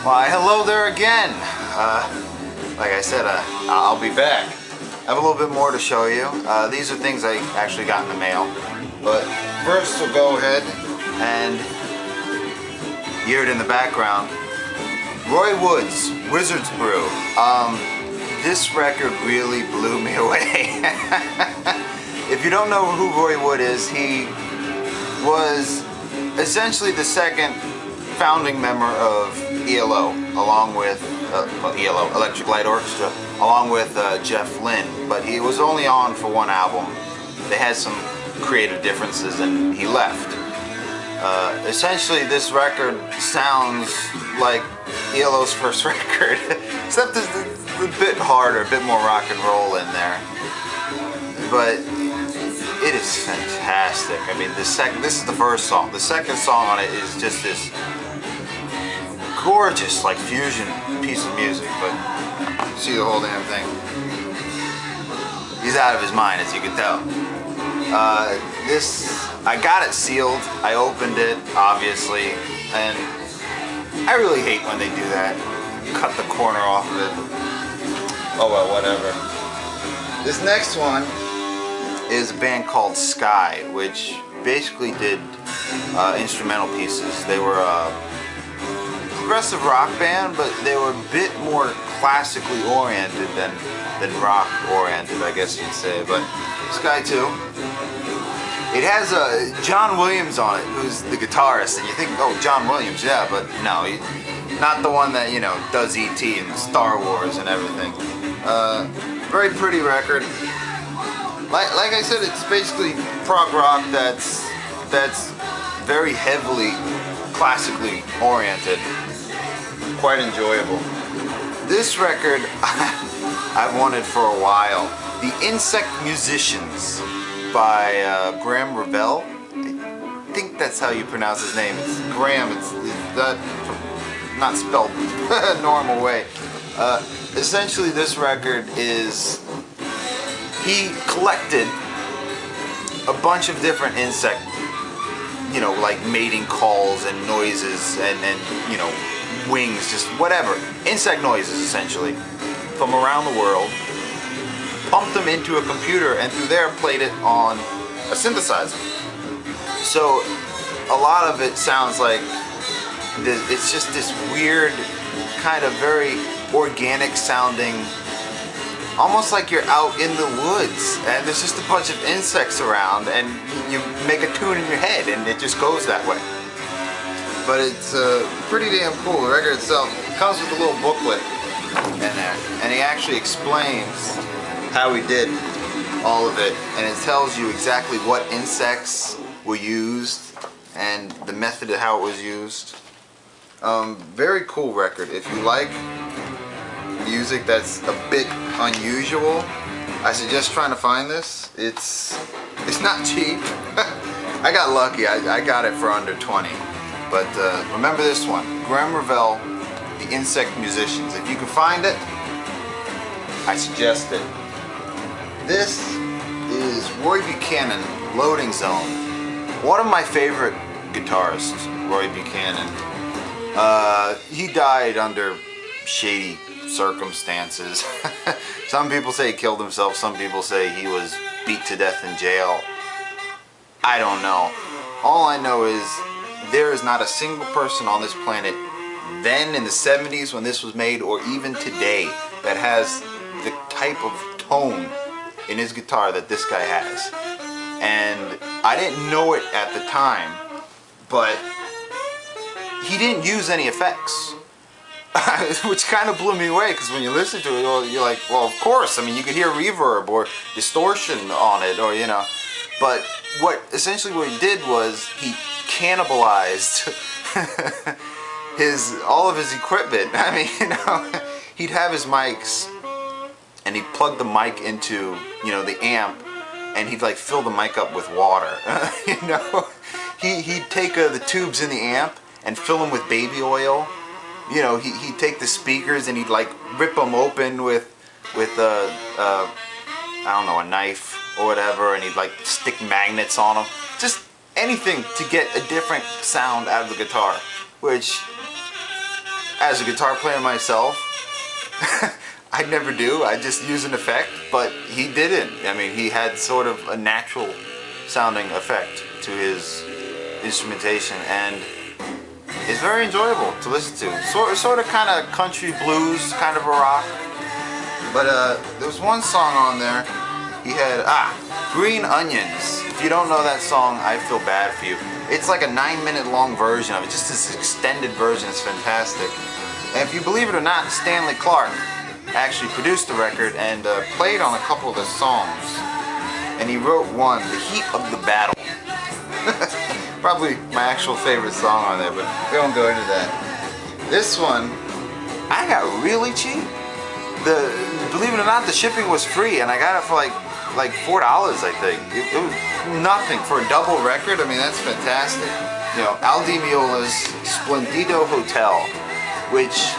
Why, hello there again. Like I said, I'll be back. I have a little bit more to show you. These are things I actually got in the mail. But first we'll go ahead and you hear it in the background. Roy Wood's Wizard's Brew. This record really blew me away. If you don't know who Roy Wood is, he was essentially the second founding member of ELO, along with ELO, Electric Light Orchestra, along with Jeff Lynne. But he was only on for one album. They had some creative differences and he left. Essentially, this record sounds like ELO's first record, except it's a bit harder, a bit more rock and roll in there. But it is fantastic. I mean, this is the first song. The second song on it is just this gorgeous, like, fusion piece of music. But see the whole damn thing. He's out of his mind, as you can tell. I got it sealed. I opened it, obviously, and I really hate when they do that. Cut the corner off of it. Oh well, whatever. This next one is a band called Sky, which basically did instrumental pieces. They were a progressive rock band, but they were a bit more classically oriented than rock oriented, I guess you'd say. But Sky 2. It has John Williams on it, who's the guitarist, and you think, oh, John Williams, yeah, but no, he's not the one that, you know, does E.T. and Star Wars and everything. Very pretty record. Like I said, it's basically prog rock that's very heavily classically oriented. Quite enjoyable. This record I've wanted for a while. The Insect Musicians by Graham Revell. I think that's how you pronounce his name. It's Graham. It's not spelled a normal way. Essentially, this record is, he collected a bunch of different insect, you know, like mating calls and noises and you know, wings, just whatever. Insect noises, essentially, from around the world. Pumped them into a computer and through there played it on a synthesizer. So a lot of it sounds like it's just this weird, kind of very organic sounding, almost like you're out in the woods and there's just a bunch of insects around and you make a tune in your head and it just goes that way. But it's pretty damn cool. The record itself comes with a little booklet in there, and he actually explains how he did all of it, and it tells you exactly what insects were used and the method of how it was used. Very cool record. If you like music that's a bit unusual, I suggest trying to find this. It's not cheap. I got lucky. I got it for under 20. But remember this one, Graham Revell, The Insect Musicians. If you can find it, I suggest it. This is Roy Buchanan, Loading Zone. One of my favorite guitarists, Roy Buchanan. He died under shady circumstances. Some people say he killed himself, some people say he was beat to death in jail. I don't know. All I know is there is not a single person on this planet then in the 70s when this was made, or even today, that has the type of tone in his guitar that this guy has. And I didn't know it at the time, but he didn't use any effects. Which kind of blew me away, because when you listen to it, you're like, well, of course, I mean, you could hear reverb or distortion on it, or, you know. But essentially what he did was he cannibalized all of his equipment. I mean, you know, he'd have his mics and he'd plug the mic into, you know, the amp, and he'd like fill the mic up with water. You know, he'd take the tubes in the amp and fill them with baby oil. You know, he'd take the speakers and he'd like rip them open with I don't know, a knife or whatever, and he'd like stick magnets on them. Just anything to get a different sound out of the guitar, which as a guitar player myself, I never do. I just use an effect, but he didn't. I mean, he had sort of a natural sounding effect to his instrumentation, and it's very enjoyable to listen to. Sort of kind of country blues, kind of a rock. But there was one song on there. He had Green Onions. If you don't know that song, I feel bad for you. It's like a 9-minute long version of it, just this extended version. It's fantastic. And if you believe it or not, Stanley Clarke actually produced the record and played on a couple of the songs. And he wrote one, The Heat of the Battle. Probably my actual favorite song on there, but we won't go into that. This one, I got really cheap. Believe it or not, the shipping was free, and I got it for like $4, I think. It was nothing for a double record. I mean, that's fantastic. You know, Al Di Meola's Splendido Hotel, which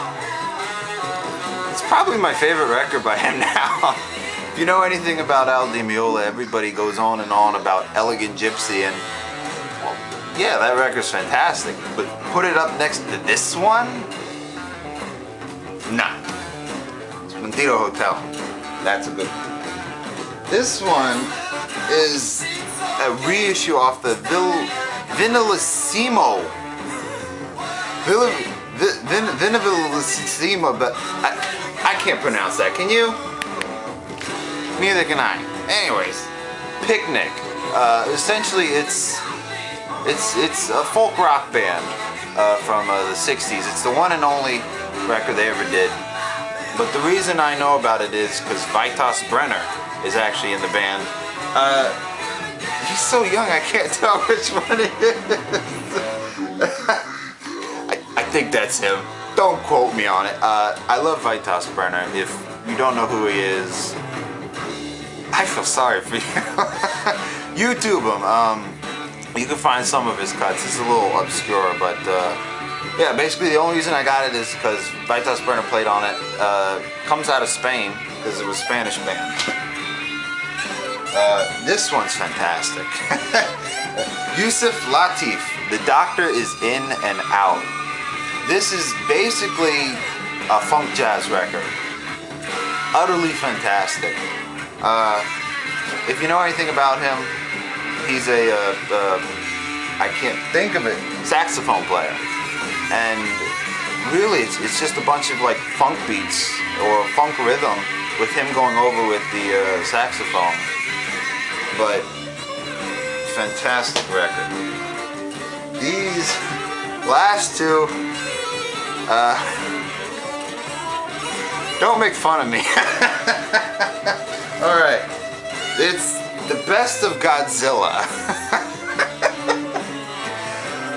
is probably my favorite record by him now. If you know anything about Al Di Meola, everybody goes on and on about Elegant Gypsy, and well, yeah, that record's fantastic. But put it up next to this one? Nah. Splendido Hotel. That's a good one. This one is a reissue off the Vinilissimo. Vinilissimo, but I can't pronounce that. Can you? Neither can I. Anyways, Picnic. Essentially, it's a folk rock band from the 60s. It's the one and only record they ever did. But the reason I know about it is because Vitas Brenner is actually in the band. He's so young, I can't tell which one it is. I think that's him. Don't quote me on it. I love Vitas Brenner. If you don't know who he is, I feel sorry for you. YouTube him. You can find some of his cuts. It's a little obscure, but yeah, basically the only reason I got it is because Vitas Brenner played on it. Comes out of Spain, because it was a Spanish band. This one's fantastic. Yusef Lateef, The Doctor is In and Out. This is basically a funk jazz record. Utterly fantastic. If you know anything about him, he's a, I can't think of it, saxophone player. And really, it's just a bunch of like funk beats or funk rhythm with him going over with the saxophone. But fantastic record. These last two, don't make fun of me. Alright, it's the best of Godzilla.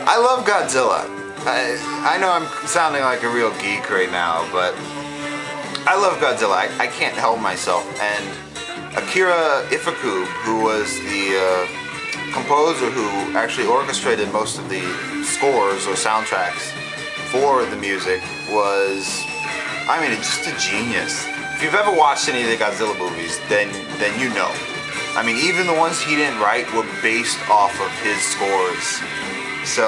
I love Godzilla. I know I'm sounding like a real geek right now, but I love Godzilla. I can't help myself. And Akira Ifukube, who was the composer who actually orchestrated most of the scores or soundtracks for the music, was, I mean, it's just a genius. If you've ever watched any of the Godzilla movies, then you know. I mean, even the ones he didn't write were based off of his scores. So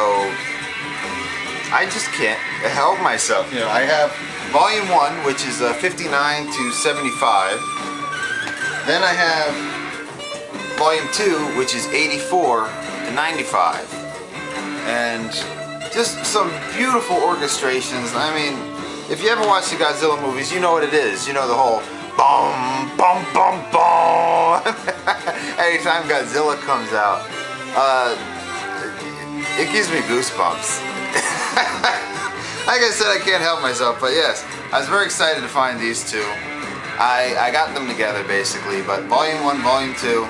I just can't help myself. You know, I have Volume 1, which is 59 to 75. Then I have Volume 2, which is 84 to 95. And just some beautiful orchestrations. I mean, if you ever watch the Godzilla movies, you know what it is. You know the whole boom, boom, boom, boom. Anytime Godzilla comes out, it gives me goosebumps. Like I said, I can't help myself, but yes, I was very excited to find these two. I got them together basically, but Volume 1, Volume 2,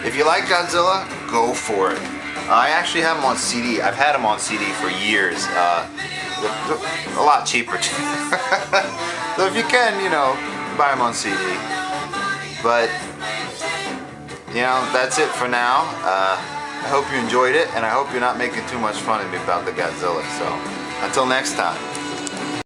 if you like Godzilla, go for it. I actually have them on CD. I've had them on CD for years. They're a lot cheaper too. So if you can, you know, buy them on CD. But, you know, that's it for now. I hope you enjoyed it, and I hope you're not making too much fun of me about the Godzilla. So, until next time.